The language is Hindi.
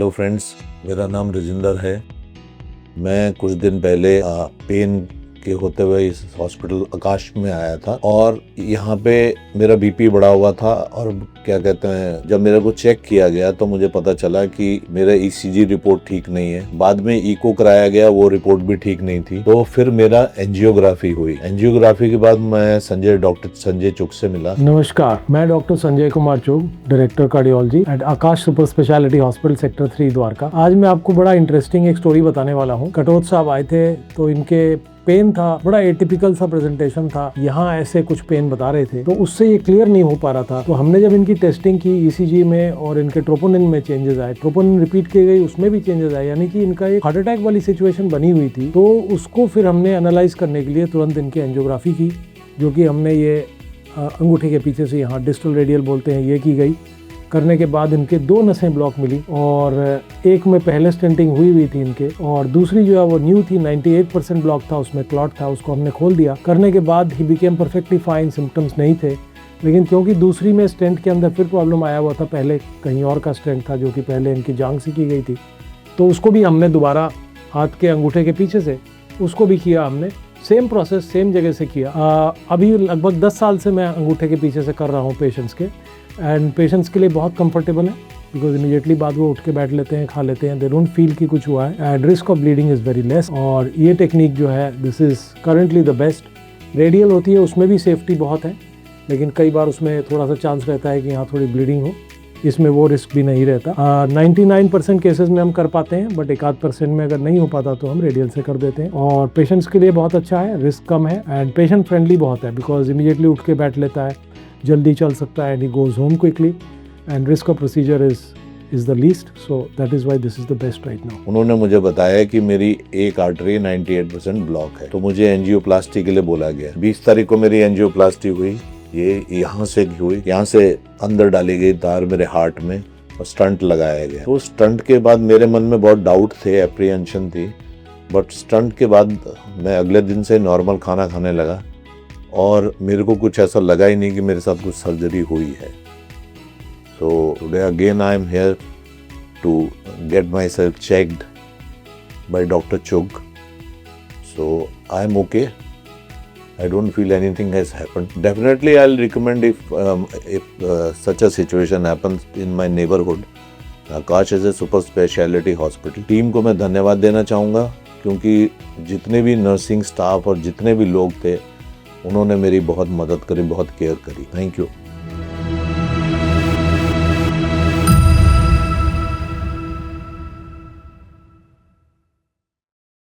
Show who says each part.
Speaker 1: हेलो फ्रेंड्स, मेरा नाम राजिंदर है। मैं कुछ दिन पहले पेन के होते हुए इस हॉस्पिटल आकाश में आया था और यहाँ पे मेरा बीपी बढ़ा हुआ था और क्या कहते हैं, जब मेरे को चेक किया गया तो मुझे पता चला कि मेरा ईसीजी रिपोर्ट ठीक नहीं है। बाद में इको कराया गया, वो रिपोर्ट भी ठीक नहीं थी। तो फिर मेरा एंजियोग्राफी हुई। एंजियोग्राफी के बाद मैं डॉक्टर संजय चुग से मिला।
Speaker 2: नमस्कार, मैं doctor Sanjay Kumar Chugh, director cardiology at Aakash super speciality hospital sector 3 Dwarka. आज मैं आपको बड़ा इंटरेस्टिंग एक स्टोरी बताने वाला हूँ। कटोच साहब आए थे तो इनके पेन था, बड़ा एटिपिकल सा प्रेजेंटेशन था। यहाँ ऐसे कुछ पेन बता रहे थे तो उससे ये क्लियर नहीं हो पा रहा था। तो हमने जब इनकी टेस्टिंग की ईसीजी में और इनके ट्रोपोनिन में चेंजेस आए, ट्रोपोनिन रिपीट की गई, उसमें भी चेंजेस आए, यानी कि इनका एक हार्ट अटैक वाली सिचुएशन बनी हुई थी। तो उसको फिर हमने एनालाइज करने के लिए तुरंत इनकी एंजियोग्राफी की, जो कि हमने ये अंगूठे के पीछे से, यहाँ डिस्टल रेडियल बोलते हैं, ये की गई। करने के बाद इनके 2 नसें ब्लॉक मिली और एक में पहले स्टेंटिंग हुई थी इनके, और दूसरी जो है वो न्यू थी, 98% ब्लॉक था, उसमें क्लॉट था, उसको हमने खोल दिया। करने के बाद he became perfectly fine, symptoms नहीं थे। लेकिन क्योंकि दूसरी में स्टेंट के अंदर फिर प्रॉब्लम आया हुआ था, पहले कहीं और का स्टेंट था जो कि पहले इनकी जांघ से की गई थी, तो उसको भी हमने दोबारा हाथ के अंगूठे के पीछे से उसको भी किया हमने। सेम प्रोसेस सेम जगह से किया। अभी लगभग 10 साल से मैं अंगूठे के पीछे से कर रहा हूँ पेशेंट्स के, एंड पेशेंट्स के लिए बहुत कंफर्टेबल है, बिकॉज इमीडिएटली बाद वो उठ के बैठ लेते हैं, खा लेते हैं, दे डोंट फील कि कुछ हुआ है, and risk of bleeding is very less. और ये टेक्निक जो है, this is currently the best. Radial होती है, उसमें भी सेफ्टी बहुत है, लेकिन कई बार उसमें थोड़ा सा चांस रहता है कि यहाँ थोड़ी ब्लीडिंग हो, इसमें वो रिस्क भी नहीं रहता। 99% केसेस में हम कर पाते हैं, बट 1-8% में अगर नहीं हो पाता तो हम रेडियल से कर देते हैं। और पेशेंट्स के लिए बहुत अच्छा है, रिस्क कम है, एंड पेशेंट फ्रेंडली बहुत है, बिकॉज इमीडिएटली उठ के बैठ लेता है, जल्दी चल सकता है, and he goes home quickly, and risk of procedure is the least, so that is why this is the best right now.
Speaker 1: उन्होंने मुझे बताया कि मेरी एक आर्टरी 98% ब्लॉक है, तो मुझे एंजियोप्लास्टी के लिए बोला गया। 20 तारीख को मेरी एंजियोप्लास्टी हुई। ये यहाँ से हुई, यहाँ से अंदर डाली गई तार मेरे हार्ट में और स्टंट लगाया गया। तो स्टंट के बाद मेरे मन में बहुत डाउट थे, एप्रीहेंशन थी, बट स्टंट के बाद मैं अगले दिन से नॉर्मल खाना खाने लगा और मेरे को कुछ ऐसा लगा ही नहीं कि मेरे साथ कुछ सर्जरी हुई है। So today again I am here to get myself checked by doctor Chugh. So I am okay. I don't feel anything has happened. Definitely I'll recommend if such a situation happens in my neighborhood. Akash is a super speciality hospital. Team को मैं धन्यवाद देना चाहूँगा, क्योंकि जितने भी नर्सिंग स्टाफ और जितने भी लोग थे, उन्होंने मेरी बहुत मदद करी, बहुत केयर करी। Thank you.